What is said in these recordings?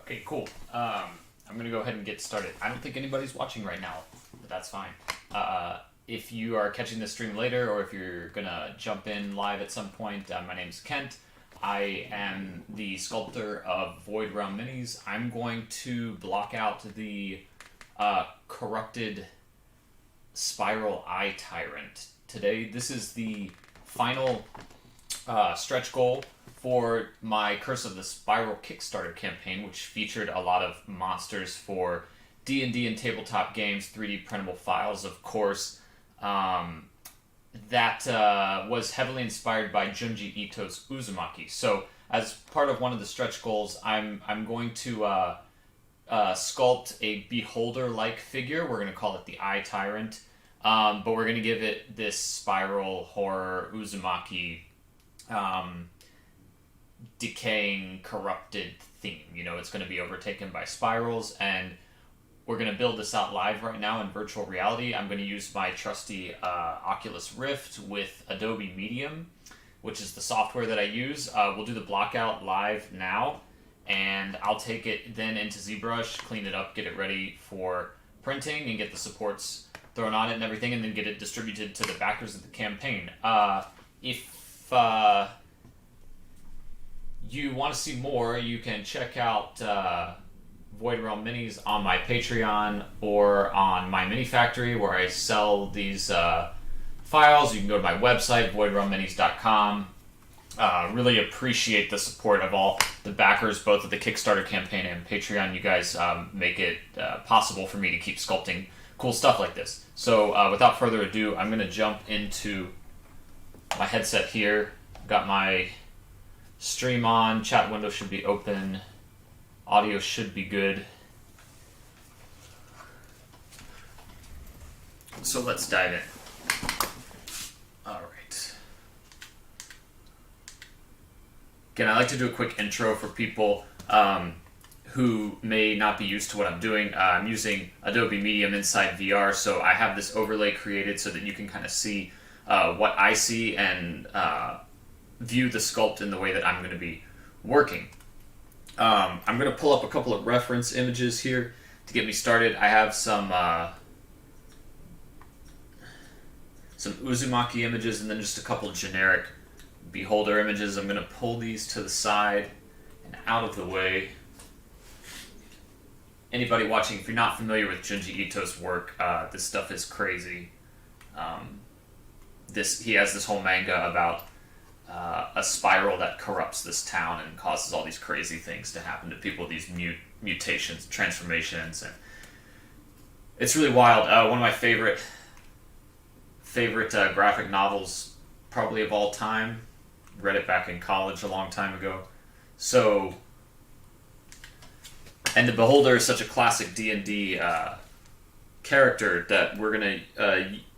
Okay, cool. I'm gonna go ahead and get started. I don't think anybody's watching right now, but that's fine. If you are catching this stream later, or if you're gonna jump in live at some point, my name's Kent. I am the sculptor of Void Realm Minis. I'm going to block out the corrupted spiral Eye Tyrant today. This is the final stretch goal for my Curse of the Spiral Kickstarter campaign, which featured a lot of monsters for D&D and tabletop games, 3D printable files, of course. That was heavily inspired by Junji Ito's Uzumaki. So, as part of one of the stretch goals, I'm going to sculpt a beholder-like figure. We're going to call it the Eye Tyrant, but we're going to give it this spiral horror Uzumaki decaying, corrupted theme. You know, it's going to be overtaken by spirals, and we're going to build this out live right now in virtual reality. I'm going to use my trusty Oculus Rift with Adobe Medium, which is the software that I use. We'll do the block out live now, and I'll take it then into ZBrush, clean it up, get it ready for printing, and get the supports thrown on it and everything, and then get it distributed to the backers of the campaign. If you want to see more, you can check out Void Realm Minis on my Patreon or on my Mini Factory, where I sell these files. You can go to my website, voidrealmminis.com. Really appreciate the support of all the backers, both of the Kickstarter campaign and Patreon. You guys make it possible for me to keep sculpting cool stuff like this. So without further ado, I'm going to jump into my headset here. Got my stream on, chat window should be open, audio should be good. So let's dive in. Alright. Again, I like to do a quick intro for people who may not be used to what I'm doing. I'm using Adobe Medium inside VR, so I have this overlay created so that you can kind of see what I see and view the sculpt in the way that I'm going to be working. I'm going to pull up a couple of reference images here to get me started. I have some Uzumaki images and then just a couple generic beholder images. I'm going to pull these to the side and out of the way. Anybody watching, if you're not familiar with Junji Ito's work, this stuff is crazy. He has this whole manga about a spiral that corrupts this town and causes all these crazy things to happen to people, these mutations, transformations, and it's really wild. One of my favorite graphic novels, probably of all time. Read it back in college a long time ago. So, and the Beholder is such a classic D&D character that we're gonna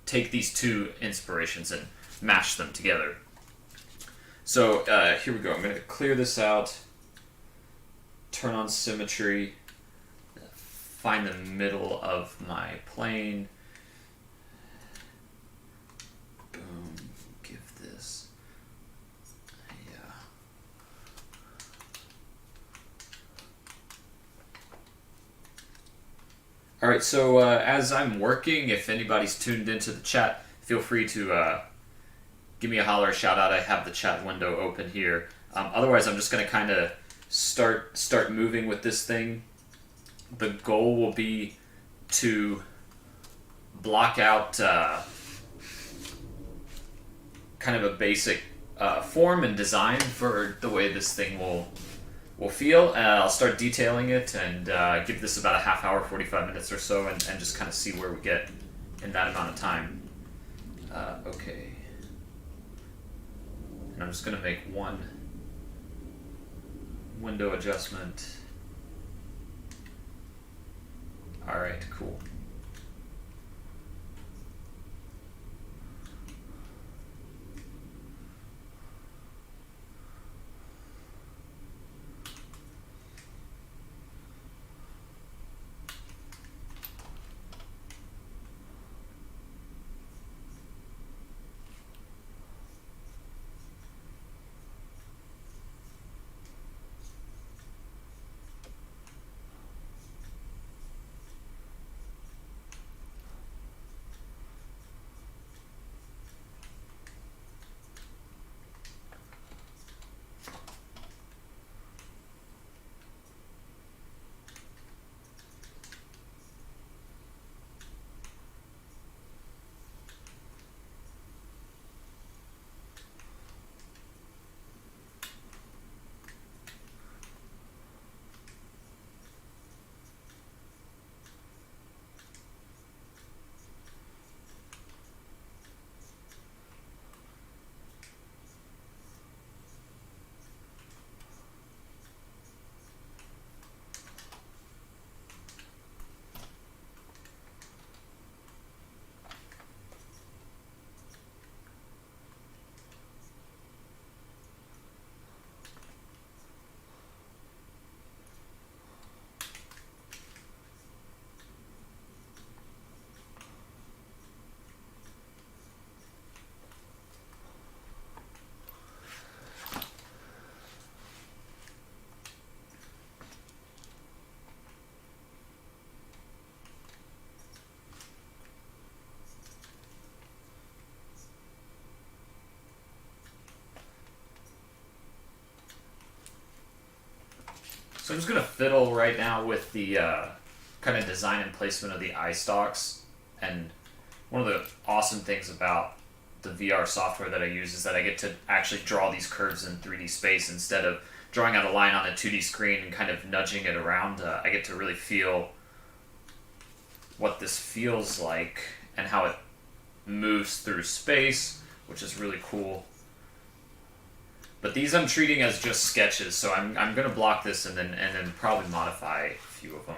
take these two inspirations and mash them together. So here we go. I'm going to clear this out, turn on symmetry, find the middle of my plane. Boom. Give this. Yeah. Alright, so as I'm working, if anybody's tuned into the chat, feel free to give me a holler, a shout out. I have the chat window open here. Otherwise, I'm just going to kind of start moving with this thing. The goal will be to block out kind of a basic form and design for the way this thing will feel. I'll start detailing it and give this about a half hour, 45 minutes or so, and just kind of see where we get in that amount of time. Okay. And I'm just going to make one window adjustment. Alright, cool. So I'm just going to fiddle right now with the kind of design and placement of the eye stalks. And one of the awesome things about the VR software that I use is that I get to actually draw these curves in 3D space instead of drawing out a line on a 2D screen and kind of nudging it around. I get to really feel what this feels like and how it moves through space, which is really cool. But these I'm treating as just sketches, so I'm going to block this and then probably modify a few of them.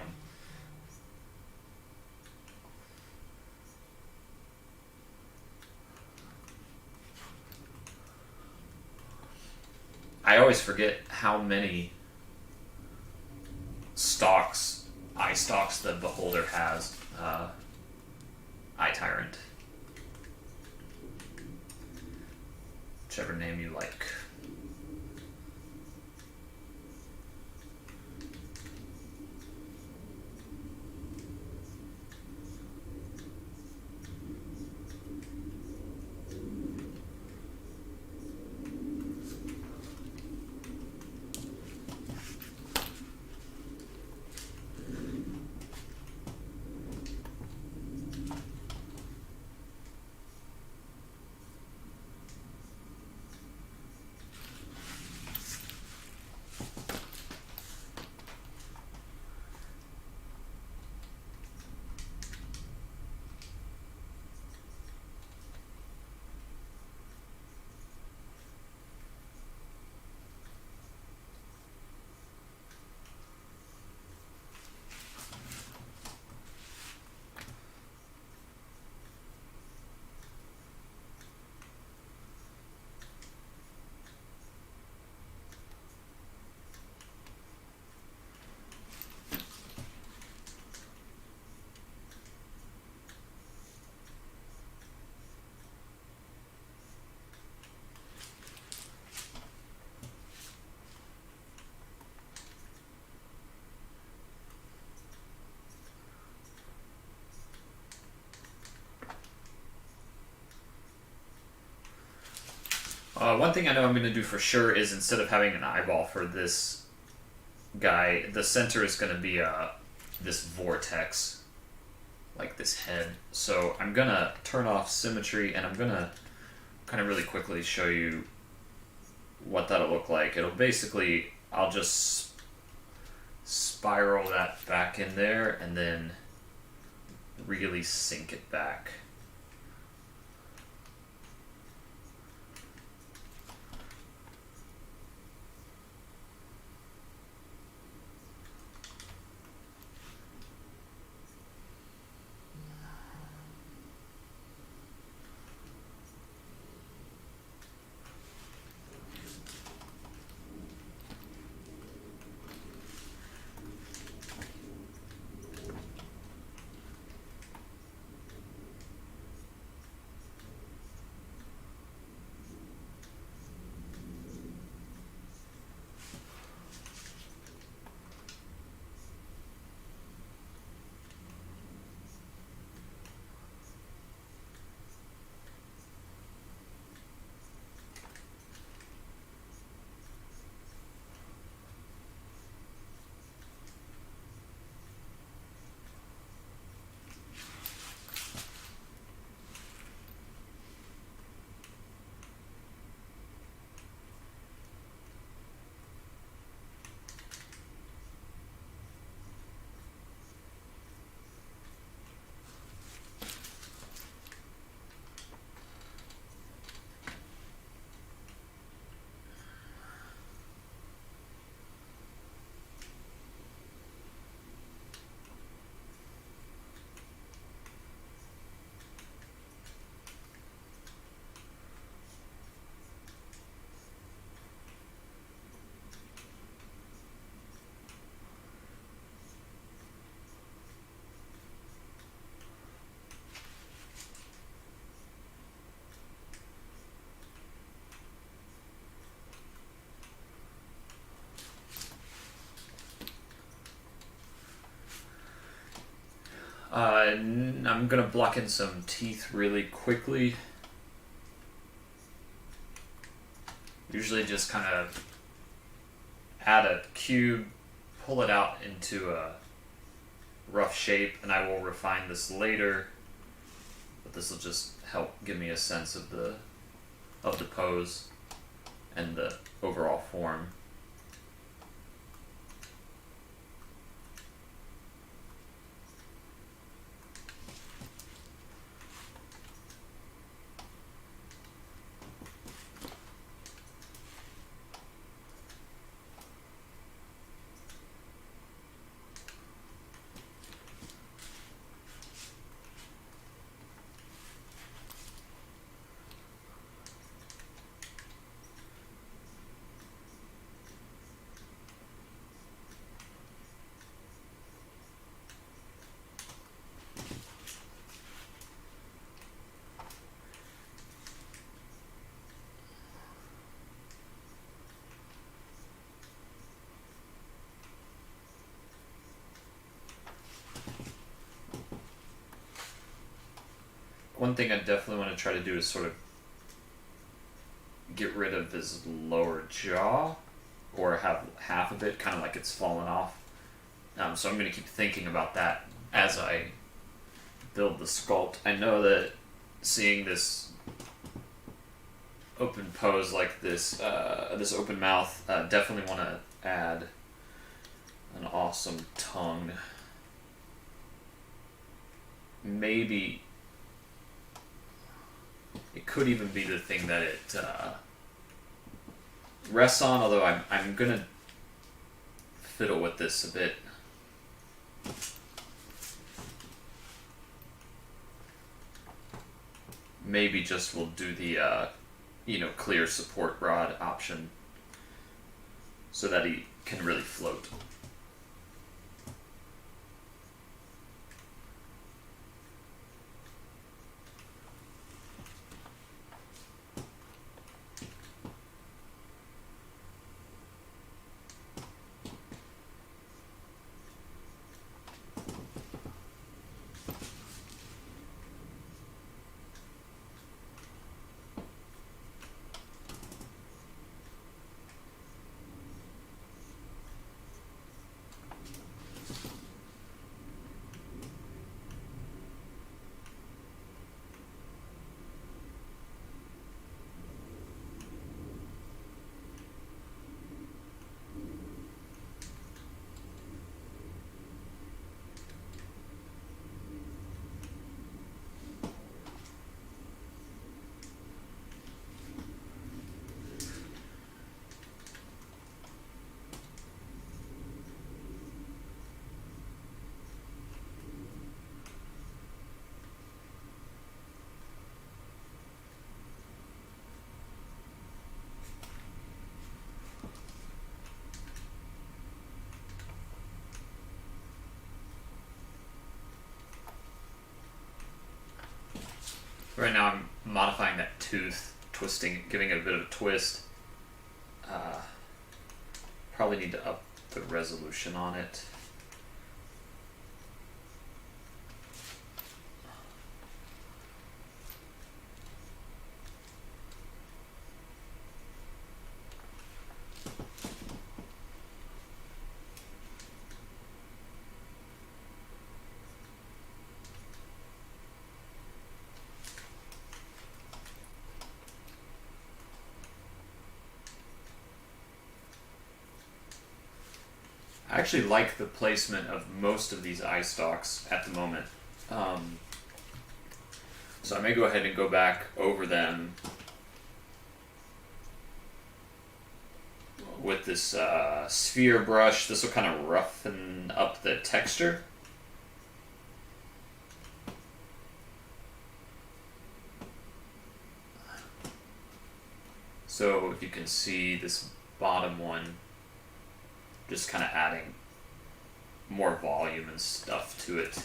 I always forget how many eye stalks the beholder has. Eye Tyrant. Whichever name you like. One thing I know I'm going to do for sure is instead of having an eyeball for this guy, the center is going to be this vortex, like this head. So I'm going to turn off symmetry and I'm going to kind of really quickly show you what that'll look like. It'll basically, I'll just spiral that back in there and then really sink it back. I'm gonna block in some teeth really quickly. Usually just kind of add a cube, pull it out into a rough shape, and I will refine this later, but this will just help give me a sense of the pose and the overall form. One thing I definitely want to try to do is sort of get rid of his lower jaw, or have half of it kind of like it's fallen off. So I'm going to keep thinking about that as I build the sculpt. I know that seeing this open pose like this, this open mouth, definitely want to add an awesome tongue. Maybe it could even be the thing that it rests on, although I'm going to fiddle with this a bit. Maybe just we'll do the clear support rod option so that he can really float. Right now I'm modifying that tooth, twisting, giving it a bit of a twist. Probably need to up the resolution on it. I actually like the placement of most of these eye stalks at the moment. So I may go ahead and go back over them with this sphere brush. This will kind of roughen up the texture. So if you can see this bottom one, just kind of adding more volume and stuff to it.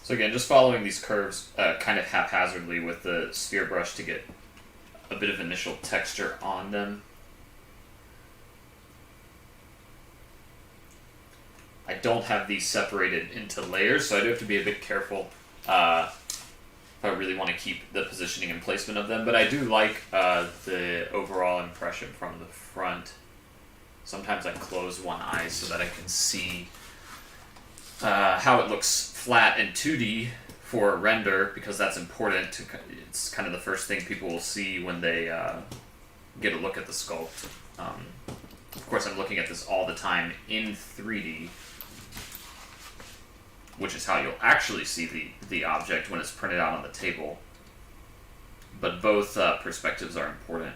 So again, just following these curves kind of haphazardly with the sphere brush to get a bit of initial texture on them. I don't have these separated into layers, so I do have to be a bit careful if I really want to keep the positioning and placement of them. But I do like the overall impression from the front. Sometimes I close one eye so that I can see how it looks flat in 2D for a render, because that's important. It's kind of the first thing people will see when they get a look at the sculpt. Of course, I'm looking at this all the time in 3D, which is how you'll actually see the object when it's printed out on the table. But both perspectives are important.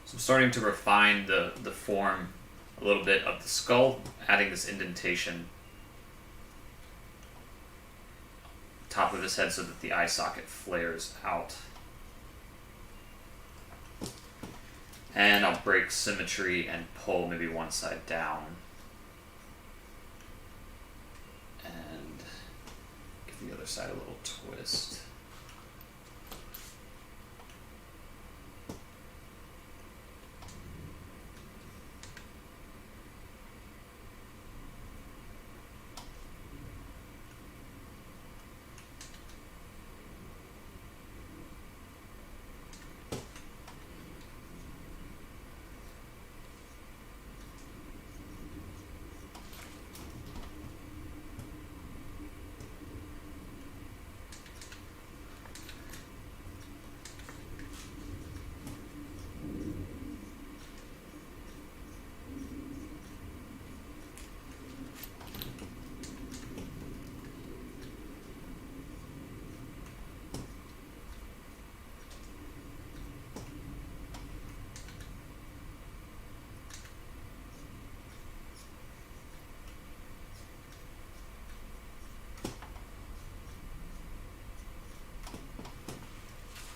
So I'm starting to refine the form a little bit of the skull, adding this indentation top of his head so that the eye socket flares out. And I'll break symmetry and pull maybe one side down. And give the other side a little twist.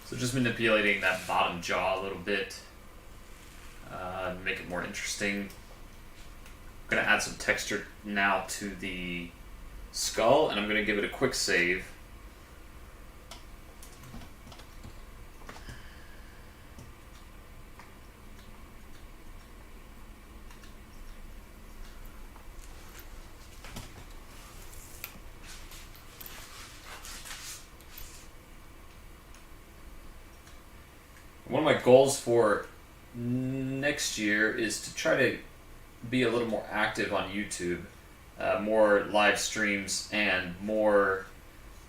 So just manipulating that bottom jaw a little bit, make it more interesting. I'm going to add some texture now to the skull, and I'm going to give it a quick save. One of my goals for next year is to try to be a little more active on YouTube, more live streams and more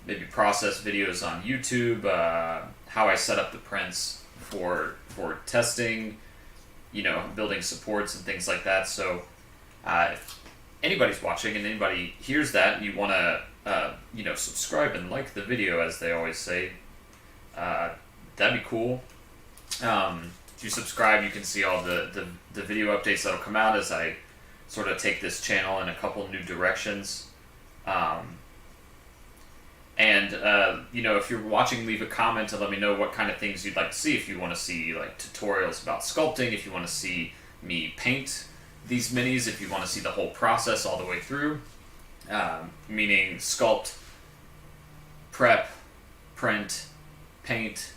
maybe process videos on YouTube, how I set up the prints for testing, building supports and things like that. So if anybody's watching and anybody hears that and you want to subscribe and like the video, as they always say, that'd be cool. If you subscribe, you can see all the video updates that'll come out as I sort of take this channel in a couple new directions. If you're watching, leave a comment and let me know what kind of things you'd like to see. If you want to see like tutorials about sculpting, if you want to see me paint these minis, if you want to see the whole process all the way through, meaning sculpt, prep, print, paint.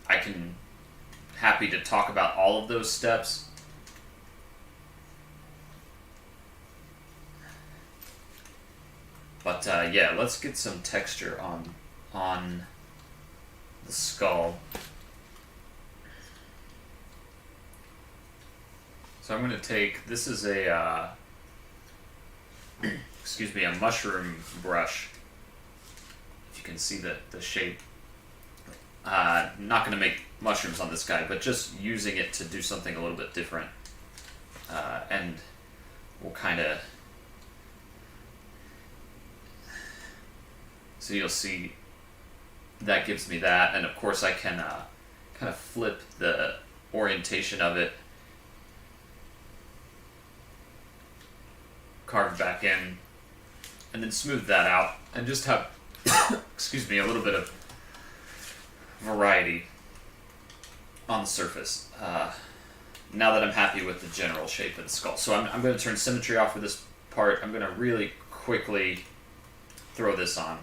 I can happy to talk about all of those steps. But yeah, let's get some texture on the skull. So I'm going to take, this is a excuse me, a mushroom brush. If you can see the shape. Not going to make mushrooms on this guy, but just using it to do something a little bit different. And we'll kind of... So you'll see that gives me that, and of course I can kind of flip the orientation of it, carve back in, and then smooth that out, and just have, excuse me, a little bit of variety on the surface. Now that I'm happy with the general shape of the skull. So I'm going to turn symmetry off for this part. I'm going to really quickly throw this on.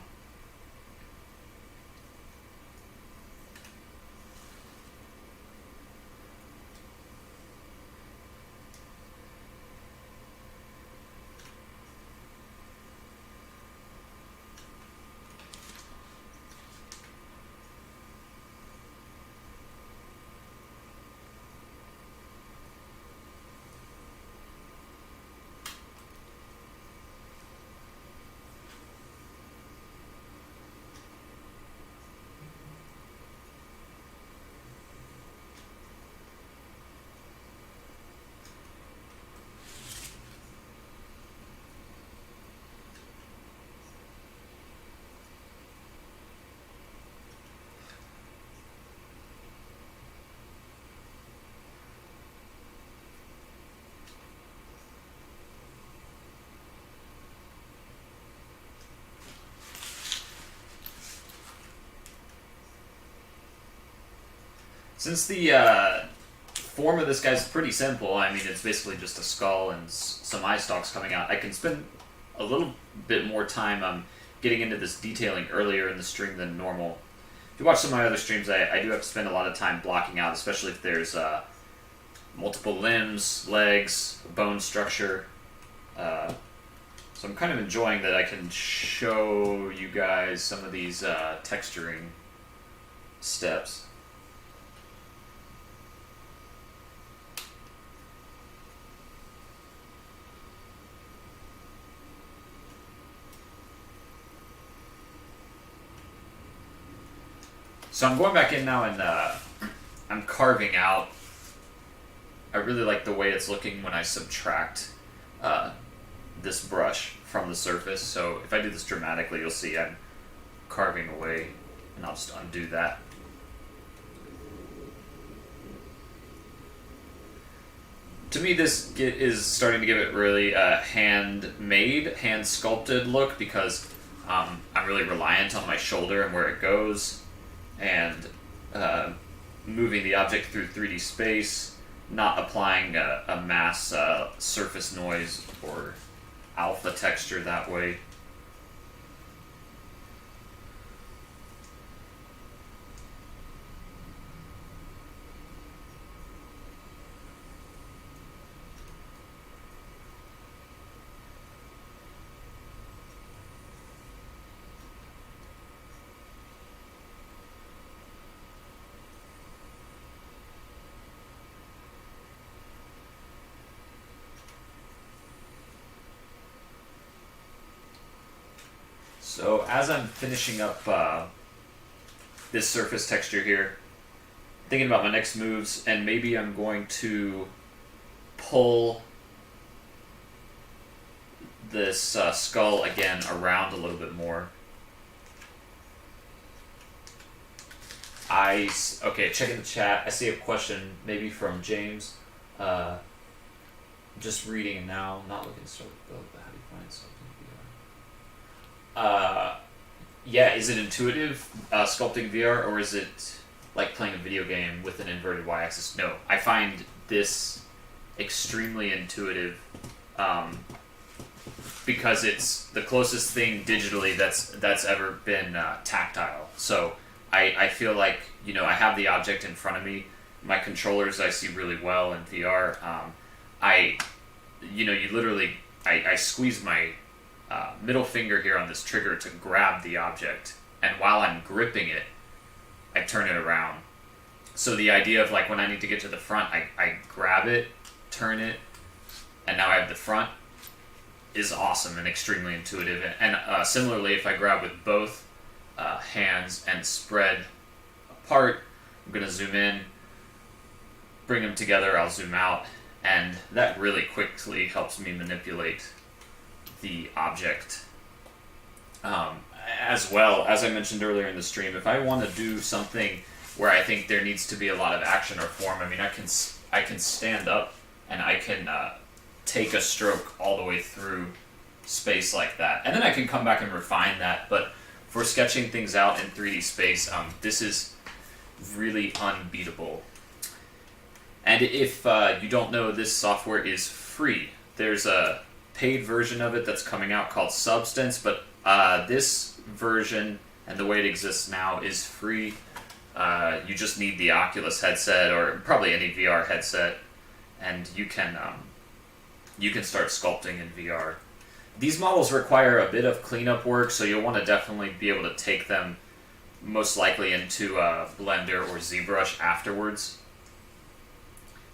Since the form of this guy's pretty simple, I mean, it's basically just a skull and some eye stalks coming out, I can spend a little bit more time getting into this detailing earlier in the stream than normal. If you watch some of my other streams, I do have to spend a lot of time blocking out, especially if there's multiple limbs, legs, bone structure. So I'm kind of enjoying that I can show you guys some of these texturing steps. So I'm going back in now and I'm carving out. I really like the way it's looking when I subtract this brush from the surface. So if I do this dramatically, you'll see I'm carving away, and I'll just undo that. To me, this is starting to give it really a handmade, hand-sculpted look, because I'm really reliant on my shoulder and where it goes, and moving the object through 3D space, not applying a mass surface noise or alpha texture that way. So as I'm finishing up this surface texture here, thinking about my next moves, and maybe I'm going to pull this skull again around a little bit more. Okay, checking the chat. I see a question, maybe from James. Just reading it now, not looking to start with build, but how do you find something? Yeah, is it intuitive sculpting VR, or is it like playing a video game with an inverted y-axis? No, I find this extremely intuitive because it's the closest thing digitally that's ever been tactile. So I feel like, you know, I have the object in front of me. My controllers I see really well in VR. I squeeze my middle finger here on this trigger to grab the object, and while I'm gripping it, I turn it around. So the idea of, like, when I need to get to the front, I grab it, turn it, and now I have the front is awesome and extremely intuitive. And similarly, if I grab with both hands and spread apart, I'm going to zoom in, bring them together, I'll zoom out, and that really quickly helps me manipulate the object. as well, as I mentioned earlier in the stream, if I want to do something where I think there needs to be a lot of action or form, I mean, I can stand up and I can take a stroke all the way through space like that, and then I can come back and refine that. But for sketching things out in 3D space, this is really unbeatable. And if you don't know, this software is free. There's a paid version of it that's coming out called Substance, but this version and the way it exists now is free. You just need the Oculus headset or probably any VR headset, and you can start sculpting in VR. These models require a bit of cleanup work, so you'll want to definitely be able to take them most likely into Blender or ZBrush afterwards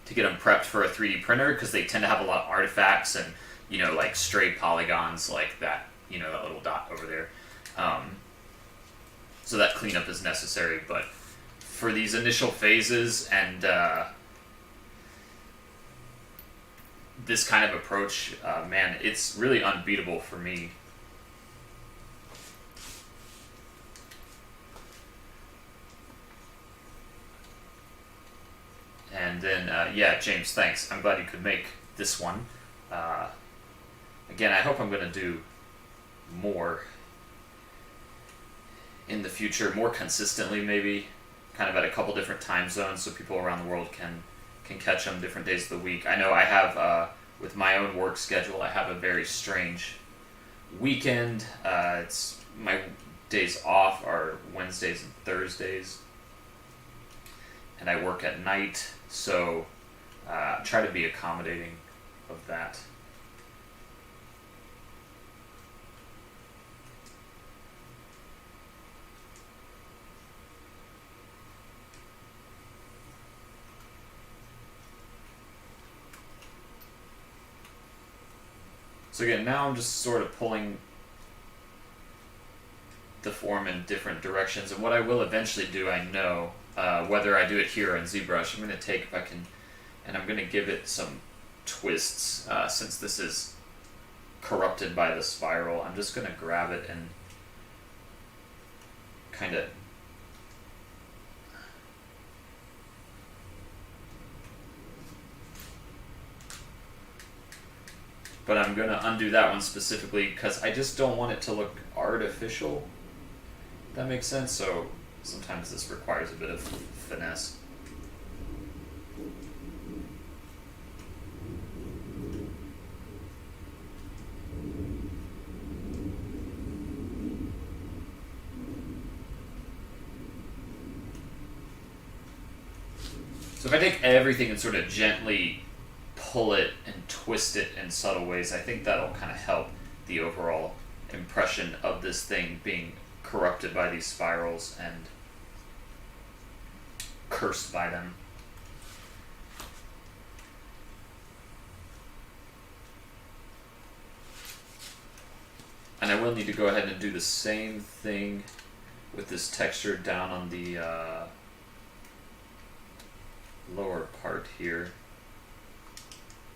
to get them prepped for a 3D printer, because they tend to have a lot of artifacts and, you know, like stray polygons like that, you know, that little dot over there. So that cleanup is necessary, but for these initial phases and this kind of approach, man, it's really unbeatable for me. And then, yeah, James, thanks. I'm glad you could make this one. Again, I hope I'm going to do more in the future, more consistently maybe, kind of at a couple different time zones so people around the world can catch them different days of the week. I know I have, with my own work schedule, I have a very strange weekend. It's my days off are Wednesdays and Thursdays, and I work at night, so try to be accommodating of that. So again, now I'm just sort of pulling the form in different directions, and what I will eventually do, I know, whether I do it here or in ZBrush, I'm going to take, if I can, and I'm going to give it some twists, since this is corrupted by the spiral. I'm just going to grab it and kind of but I'm going to undo that one specifically because I just don't want it to look artificial, if that makes sense. So sometimes this requires a bit of finesse. So if I take everything and sort of gently pull it and twist it in subtle ways, I think that'll kind of help the overall impression of this thing being corrupted by these spirals and cursed by them. And I will need to go ahead and do the same thing with this texture down on the lower part here.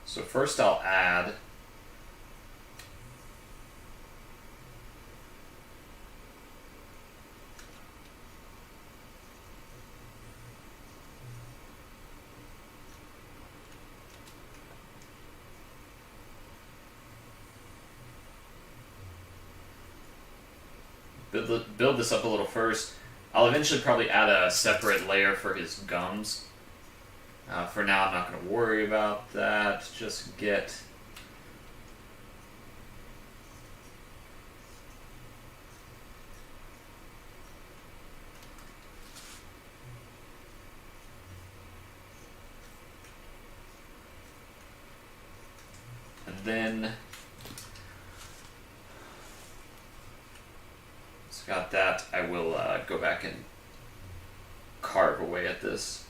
So first I'll add build this up a little first. I'll eventually probably add a separate layer for his gums. For now, I'm not going to worry about that. Just get and then got that. I will go back and carve away at this.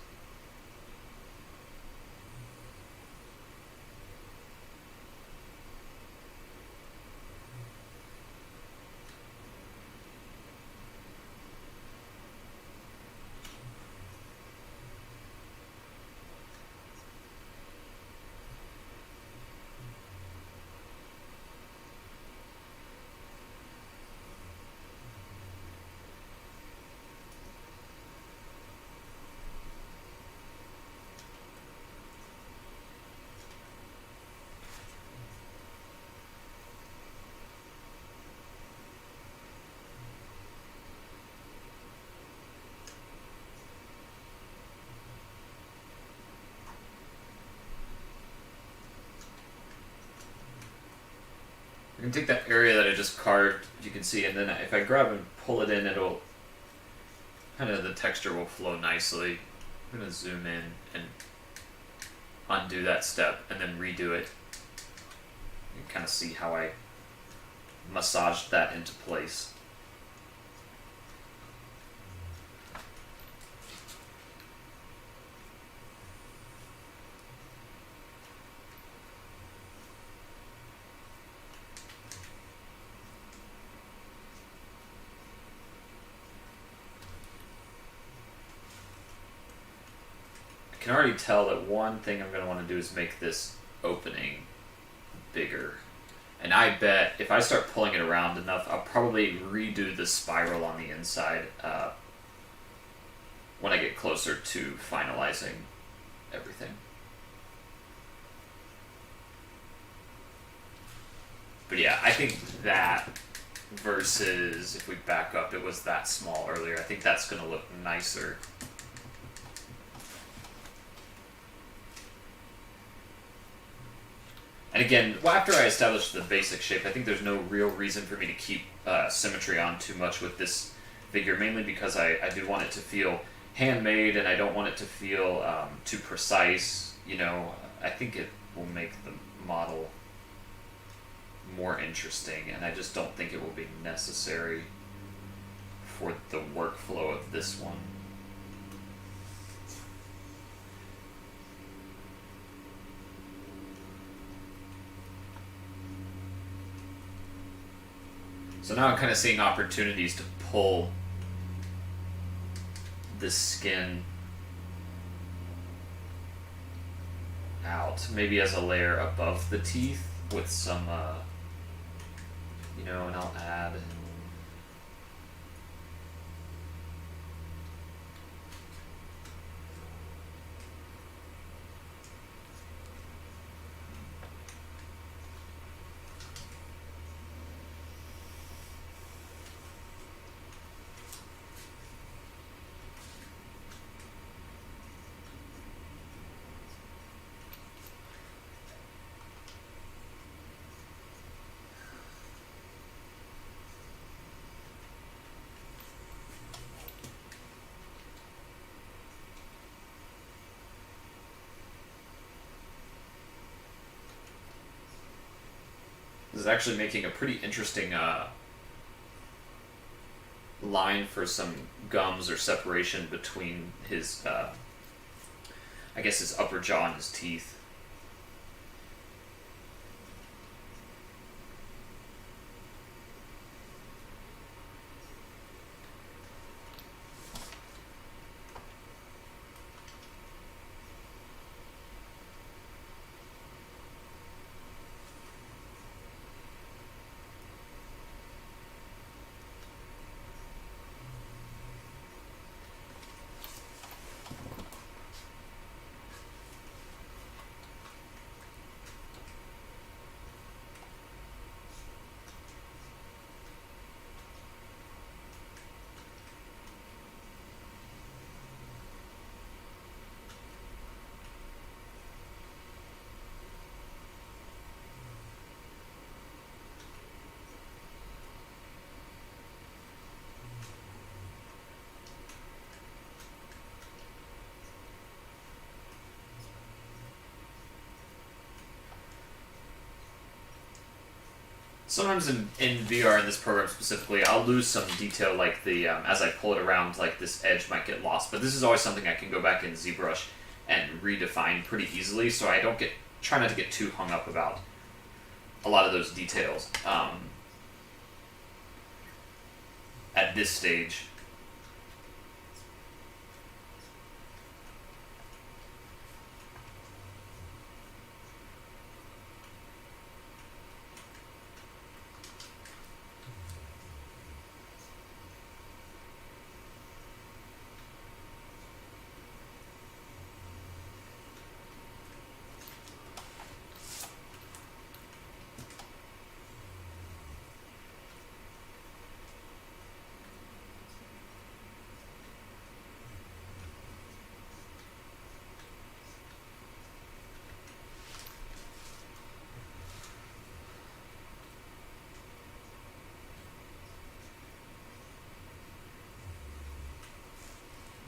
can take that area that I just carved, you can see, and then if I grab and pull it in, it'll kind of, the texture will flow nicely. I'm going to zoom in and undo that step and then redo it. You can kind of see how I massaged that into place. I can already tell that one thing I'm going to want to do is make this opening bigger. And I bet if I start pulling it around enough, I'll probably redo the spiral on the inside when I get closer to finalizing everything. But yeah, I think that versus if we back up, it was that small earlier. I think that's going to look nicer. And again, after I establish the basic shape, I think there's no real reason for me to keep symmetry on too much with this figure, mainly because I do want it to feel handmade, and I don't want it to feel too precise. You know, I think it will make the model more interesting, and I just don't think it will be necessary for the workflow of this one. So now I'm kind of seeing opportunities to pull this skin out, maybe as a layer above the teeth with some, you know, and I'll add This is actually making a pretty interesting line for some gums or separation between his, I guess his upper jaw and his teeth. Sometimes in VR, in this program specifically, I'll lose some detail, like the as I pull it around, like this edge might get lost. But this is always something I can go back in ZBrush and redefine pretty easily, so I don't try not to get too hung up about a lot of those details at this stage.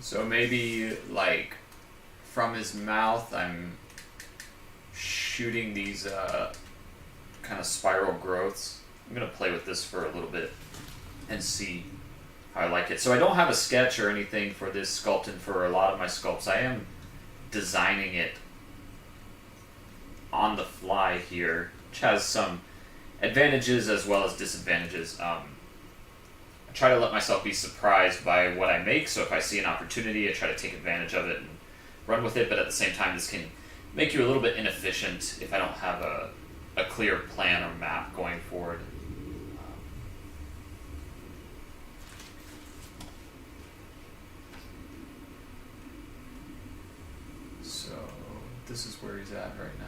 So maybe, like, from his mouth, I'm shooting these kind of spiral growths. I'm going to play with this for a little bit and see how I like it. So I don't have a sketch or anything for this sculpt, and for a lot of my sculpts, I am designing it on the fly here, which has some advantages as well as disadvantages. I try to let myself be surprised by what I make, so if I see an opportunity, I try to take advantage of it and run with it, but at the same time, this can make you a little bit inefficient if I don't have a clear plan or map going forward. So this is where he's at right now.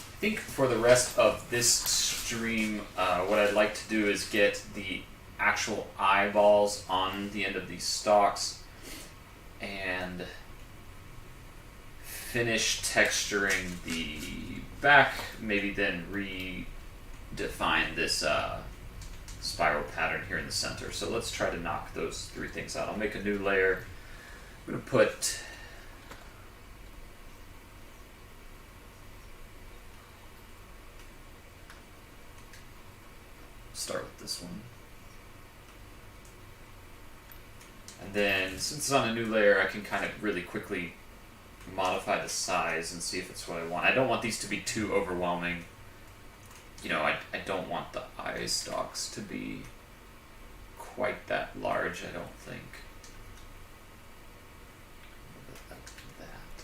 I think for the rest of this stream, what I'd like to do is get the actual eyeballs on the end of these stalks and finish texturing the back, maybe then redefine this spiral pattern here in the center. So let's try to knock those three things out. I'll make a new layer. I'm going to put start with this one. And then, since it's on a new layer, I can kind of really quickly modify the size and see if it's what I want. I don't want these to be too overwhelming. You know, I don't want the eye stalks to be quite that large, I don't think. Like that.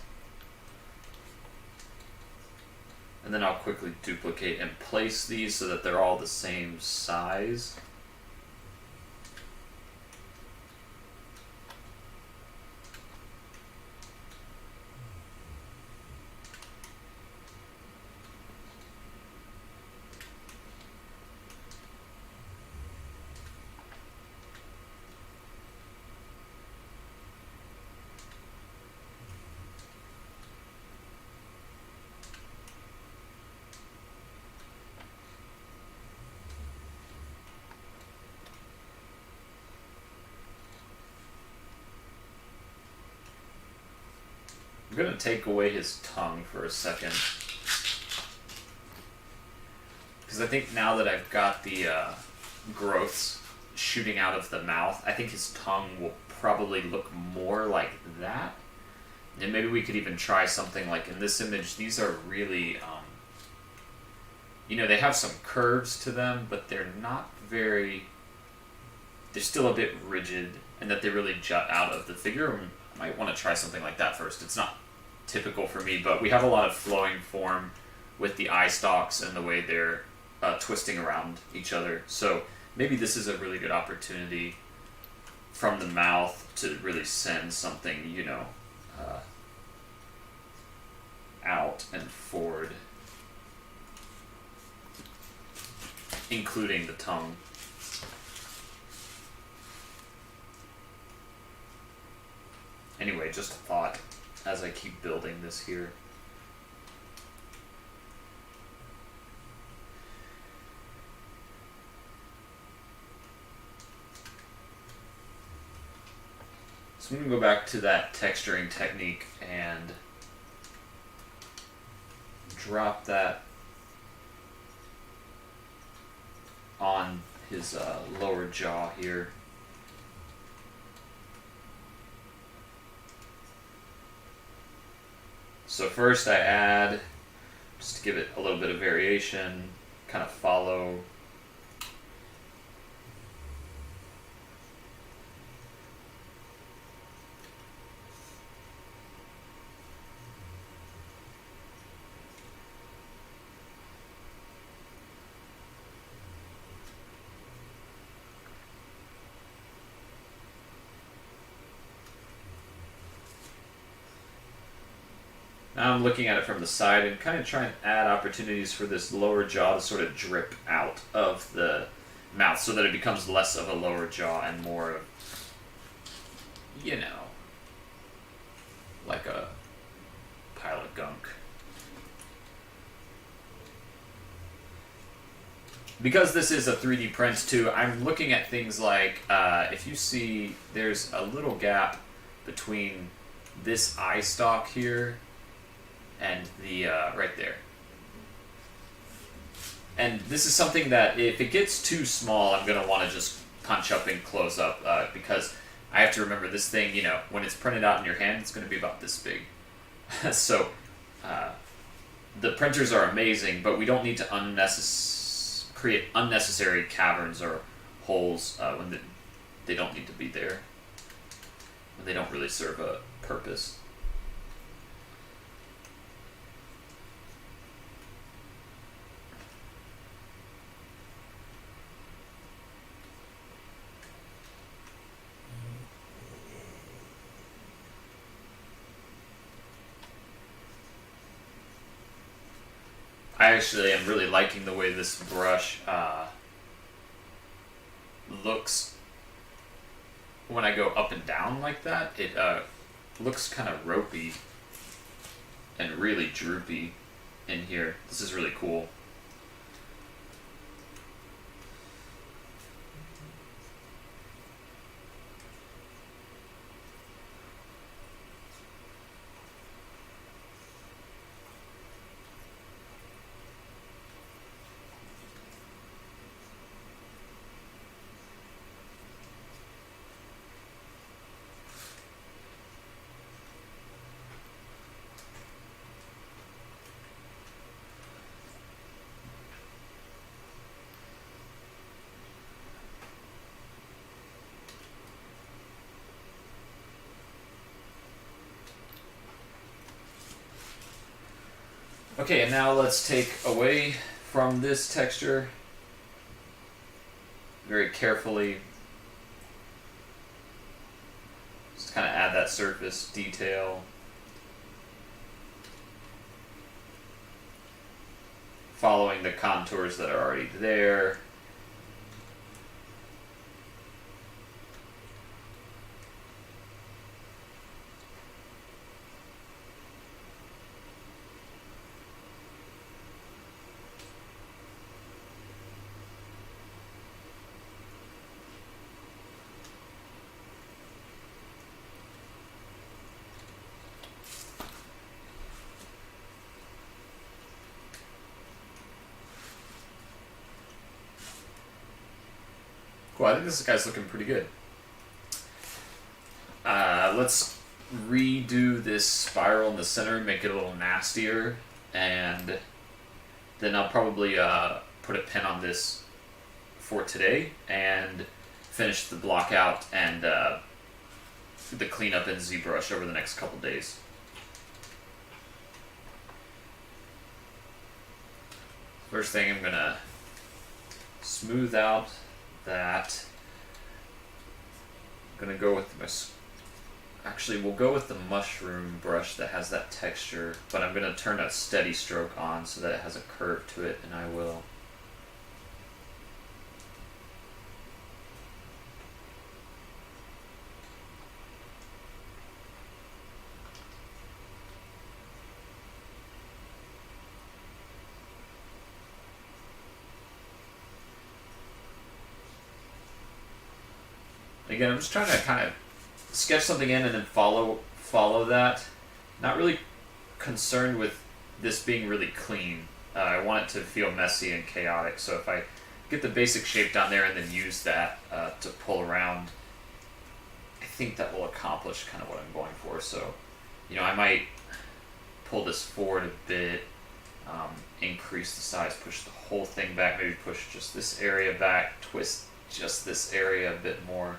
And then I'll quickly duplicate and place these so that they're all the same size. I'm going to take away his tongue for a second, because I think now that I've got the growths shooting out of the mouth, I think his tongue will probably look more like that. And maybe we could even try something like in this image. These are really, you know, they have some curves to them, but they're not very, they're still a bit rigid, and that they really jut out of the figure. I might want to try something like that first. It's not typical for me, but we have a lot of flowing form with the eye stalks and the way they're twisting around each other. So maybe this is a really good opportunity from the mouth to really send something, you know, out and forward, including the tongue. Anyway, just a thought as I keep building this here. So I'm going to go back to that texturing technique and drop that on his lower jaw here. So first I add, just to give it a little bit of variation, kind of follow. Now I'm looking at it from the side and kind of trying to add opportunities for this lower jaw to sort of drip out of the mouth so that it becomes less of a lower jaw and more of, you know, like a pile of gunk. because this is a 3D print too, I'm looking at things like, if you see, there's a little gap between this eye stalk here and the, right there. And this is something that if it gets too small, I'm going to want to just punch up and close up, because I have to remember this thing, you know, when it's printed out in your hand, it's going to be about this big. So, the printers are amazing, but we don't need to create unnecessary caverns or holes when they don't need to be there. When they don't really serve a purpose. I actually am really liking the way this brush looks when I go up and down like that. It looks kind of ropey and really droopy in here. This is really cool. Okay, and now let's take away from this texture very carefully. Just kind of add that surface detail. Following the contours that are already there. Well, I think this guy's looking pretty good. Let's redo this spiral in the center and make it a little nastier. And then I'll probably put a pin on this for today and finish the block out and the cleanup in ZBrush over the next couple days. First thing, I'm going to smooth out that. I'm gonna go with my. Actually, we'll go with the mushroom brush that has that texture, but I'm gonna turn a steady stroke on so that it has a curve to it, and I will. Again, I'm just trying to kind of sketch something in and then follow that. Not really concerned with this being really clean. I want it to feel messy and chaotic, so if I get the basic shape down there and then use that to pull around, I think that will accomplish kind of what I'm going for. So, you know, I might pull this forward a bit, increase the size, push the whole thing back, maybe push just this area back, twist just this area a bit more.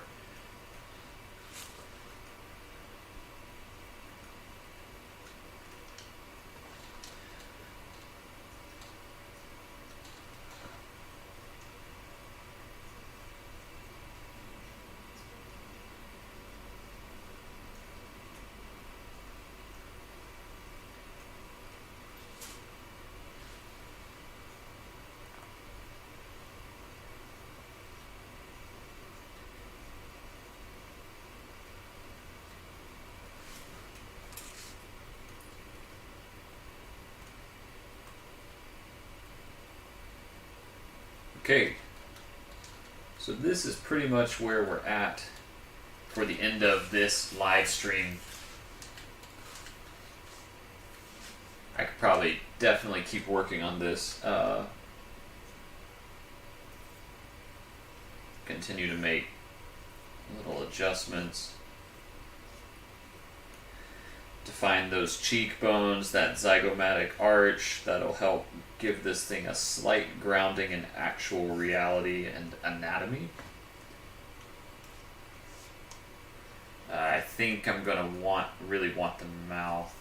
Okay, so this is pretty much where we're at for the end of this live stream. I could probably definitely keep working on this. Continue to make little adjustments. Define those cheekbones, that zygomatic arch. That'll help give this thing a slight grounding in actual reality and anatomy. I think I'm gonna really want the mouth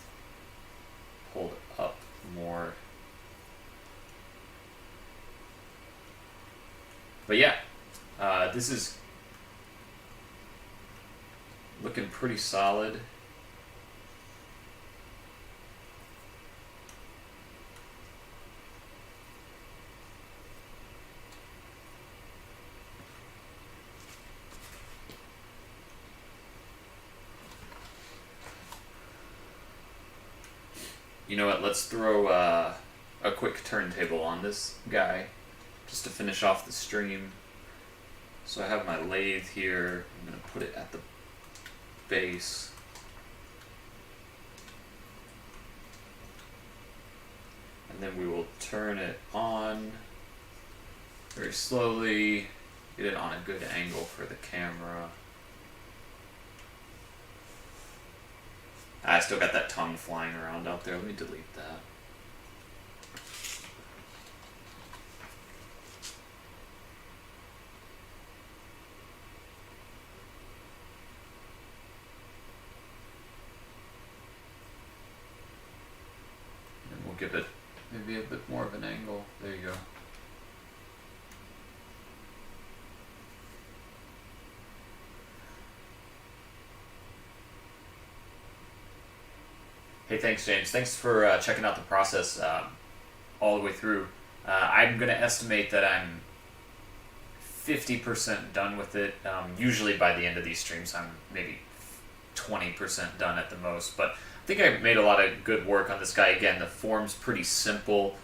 pulled up more. But yeah, this is looking pretty solid. You know what, let's throw a quick turntable on this guy just to finish off the stream. So I have my lathe here. I'm going to put it at the base. And then we will turn it on very slowly, get it on a good angle for the camera. I still got that tongue flying around out there. Let me delete that. And we'll give it maybe a bit more of an angle. There you go. Hey, thanks, James. Thanks for checking out the process all the way through. I'm going to estimate that I'm 50% done with it. Usually by the end of these streams, I'm maybe 20% done at the most. But I think I made a lot of good work on this guy. Again, the form's pretty simple,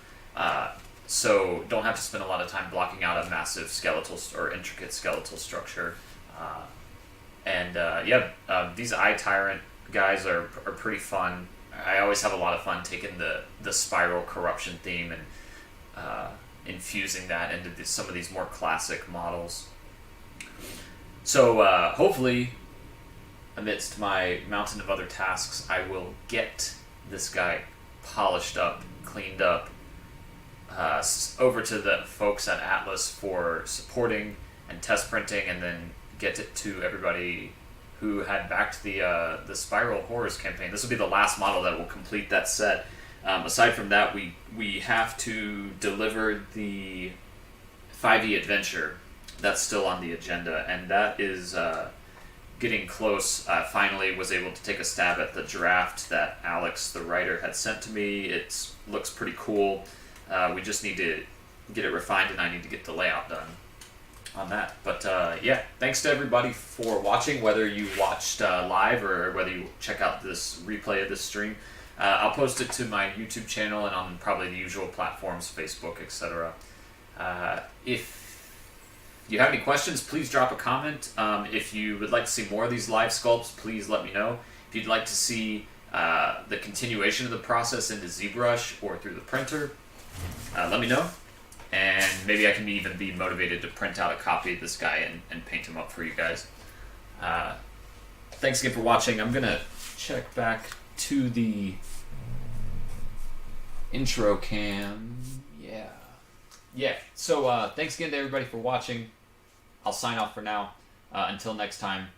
so don't have to spend a lot of time blocking out a massive skeletal or intricate skeletal structure. These Eye Tyrant guys are pretty fun. I always have a lot of fun taking the spiral corruption theme and infusing that into some of these more classic models. So hopefully, amidst my mountain of other tasks, I will get this guy polished up, cleaned up, over to the folks at Atlas for supporting and test printing, and then get it to everybody who had backed the Spiral Horrors campaign. This will be the last model that will complete that set. Aside from that, we have to deliver the 5e Adventure. That's still on the agenda, and that is getting close. Finally was able to take a stab at the draft that Alex, the writer, had sent to me. It looks pretty cool. We just need to get it refined, and I need to get the layout done on that. But yeah, thanks to everybody for watching, whether you watched live or whether you check out this replay of this stream. I'll post it to my YouTube channel and on probably the usual platforms, Facebook, etc. If you have any questions, please drop a comment. If you would like to see more of these live sculpts, please let me know. If you'd like to see the continuation of the process into ZBrush or through the printer, let me know. And maybe I can even be motivated to print out a copy of this guy and paint him up for you guys. Thanks again for watching. I'm going to check back to the intro cam. Yeah. So thanks again to everybody for watching. I'll sign off for now. Until next time,